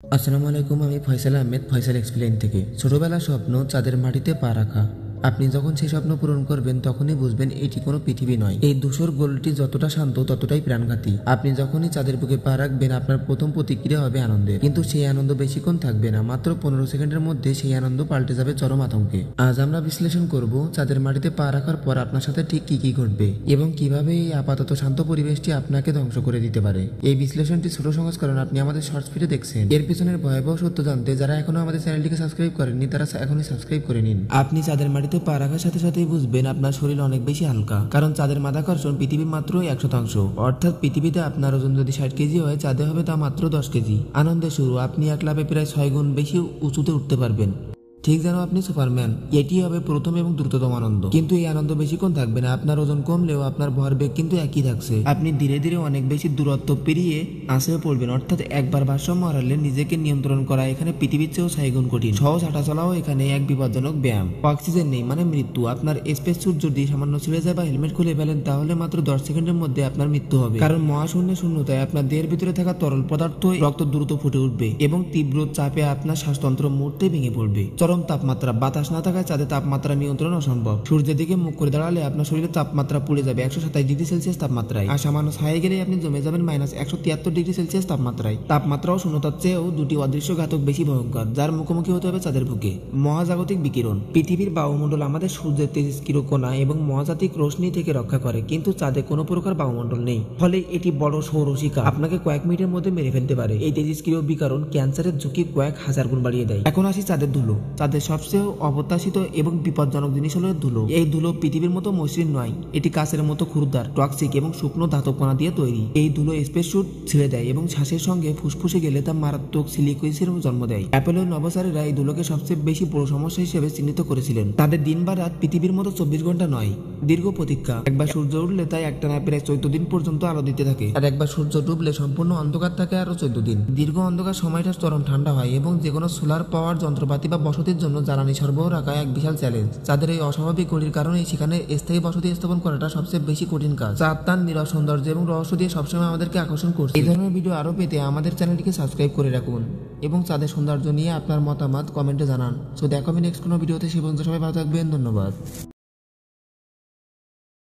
আসসালামু আলাইকুম। আমি ফয়সাল আহমেদ, ফয়সাল এক্সপ্লেইন থেকে। ছোটবেলার স্বপ্ন চাঁদের মাটিতে পা রাখা। আপনি যখন সেই স্বপ্ন পূরণ করবেন তখনই বুঝবেন এটি কোনো পৃথিবী নয়। এই ধূসর গোলটি যতটা শান্ত ততটাই প্রাণঘাতী। আপনি যখনই চাঁদের বুকে পা রাখবেন আপনার প্রথম প্রতিক্রিয়া হবে আনন্দের, কিন্তু সেই আনন্দ বেশিক্ষণ থাকবে না। মাত্র 15 সেকেন্ডের মধ্যে সেই আনন্দ পাল্টে যাবে চরম আতঙ্কে। আজ আমরা বিশ্লেষণ করব চাঁদের মাটিতে পা রাখার পর আপনার সাথে ঠিক কি ঘটবে এবং কিভাবে এই আপাতত শান্ত পরিবেশটি আপনাকে ধ্বংস করে দিতে পারে। এই বিশ্লেষণটি ছোট সংস্করণ আপনি আমাদের শর্টস ভিডিও দেখছেন। এর পিছনের ভয়াবহ সত্য জানতে যারা এখনো আমাদের চ্যানেলটিকে সাবস্ক্রাইব করেননি তারা এখনই সাবস্ক্রাইব করে নিন। আপনি চাঁদের মাটিতে পা রাখার সাথে সাথেই বুঝবেন আপনার শরীর অনেক বেশি হালকা, কারণ চাঁদের মাধ্যাকর্ষণ পৃথিবীর মাত্র 1%। অর্থাৎ পৃথিবীতে আপনার ওজন যদি 60 কেজি হয়, চাঁদে হবে তা মাত্র 10 কেজি। আনন্দের শুরু, আপনি এক লাফে প্রায় 6 গুণ বেশি উঁচুতে উঠতে পারবেন, ঠিক যেন আপনি সুপারম্যান। এটি হবে প্রথম এবং দ্রুততম আনন্দ, কিন্তু এই আনন্দ বেশিক্ষণ থাকবে না। আপনার ওজন কমলেও আপনার ভরবেগ কিন্তু একই থাকছে। আপনি ধীরে ধীরে অনেক বেশি দূরত্ব পেরিয়ে আছড়ে পড়বেন, অর্থাৎ একবার ভারসাম্য হারালে নিজেকে নিয়ন্ত্রণ করা এখানে পৃথিবীর চেয়েও 6 গুণ কঠিন। সহজ হাঁটাচলাও এখানে এক বিপজ্জনক ব্যায়াম। অক্সিজেন নেই মানে মৃত্যু। আপনার স্পেস স্যুট যদি সামান্য ছিঁড়ে যায় বা হেলমেট খুলে ফেলেন তাহলে মাত্র 10 সেকেন্ডের মধ্যে আপনার মৃত্যু হবে, কারণ মহাশূন্যে শূন্যতায় আপনার দেহের ভিতরে থাকা তরল পদার্থ রক্ত দ্রুত ফুটে উঠবে এবং তীব্র চাপে আপনার শ্বাসতন্ত্র মুহূর্তে ভেঙে পড়বে। চরম তাপমাত্রা, বাতাস না থাকায় চাঁদে তাপমাত্রা নিয়ন্ত্রণ অসম্ভব। সূর্যের দিকে মুখ করে দাঁড়ালে আপনার শরীরের তাপমাত্রা পুড়ে যাবে 127 ডিগ্রি সেলসিয়াস তাপমাত্রায়, আর সামান্য ছায়া গেলেই আপনি জমে যাবেন -173 ডিগ্রি সেলসিয়াস তাপমাত্রায়। তাপমাত্রাও শূন্যতার চেয়েও দুটি অদৃশ্য ঘাতক বেশি ভয়ঙ্কর, যার মুখোমুখি হতে হবে চাঁদের বুকে। মহাজাগতিক বিকিরণ, পৃথিবীর বায়ুমণ্ডল আমাদের সূর্যের তেজস্ক্রিয় কণা এবং মহাজাতিক রশ্মি থেকে রক্ষা করে, কিন্তু চাঁদে কোনো প্রকার বায়ুমণ্ডল নেই, ফলে এটি বড় সৌরশিখা আপনাকে কয়েক মিনিটের মধ্যে মেরে ফেলতে পারে। এই তেজস্ক্রিয় বিকিরণ ক্যান্সারের ঝুঁকি কয়েক হাজার গুণ বাড়িয়ে দেয়। এখন আসি চাঁদের ধুলো। চাঁদের সবচেয়ে অপ্রত্যাশিত এবং বিপজ্জনক জিনিস হলো ধুলো। এই ধুলো পৃথিবীর মতো মসৃণ নয়, এটি কাঁচের মতো ক্ষুরদার, টক্সিক এবং শুকনো ধাতব কণা দিয়ে তৈরি। এই ধুলো স্পেস স্যুট ছেড়ে দেয় এবং শ্বাসের সঙ্গে ফুসফুসে গেলে তা মারাত্মক সিলিকোসিসের জন্ম দেয়। অ্যাপোলো নভোচারীরা এই ধুলোকে সবচেয়ে বেশি বড় সমস্যা হিসেবে চিহ্নিত করেছিলেন। তাদের দিন বা রাত পৃথিবীর মতো 24 ঘন্টা নয়, দীর্ঘ প্রতীক্ষা। একবার সূর্য উঠলে তাই একটানা প্রায় 14 দিন পর্যন্ত আলো দিতে থাকে, আর একবার সূর্য ডুবলে সম্পূর্ণ অন্ধকার থাকে আরো 14 দিন। দীর্ঘ অন্ধকার সময়টা চরম ঠান্ডা হয় এবং যেকোনো সোলার পাওয়ার যন্ত্রপাতি বা বসতির জন্য জ্বালানি সরবরাহ রাখা এক বিশাল চ্যালেঞ্জ। চাঁদের এই অস্বাভাবিক গতির কারণে সেখানে স্থায়ী বসতি স্থাপন করাটা সবচেয়ে বেশি কঠিন কাজ। চাঁদ তার নীরব সৌন্দর্য এবং রহস্য দিয়ে সবসময় আমাদেরকে আকর্ষণ করছে। এই ধরনের ভিডিও আরো পেতে আমাদের চ্যানেলটিকে সাবস্ক্রাইব করে রাখুন এবং চাঁদের সৌন্দর্য নিয়ে আপনার মতামত কমেন্টে জানান। সো দেখা হবে নেক্সট কোনো ভিডিওতে। সে পর্যন্ত সবাই ভালো থাকবেন। ধন্যবাদ।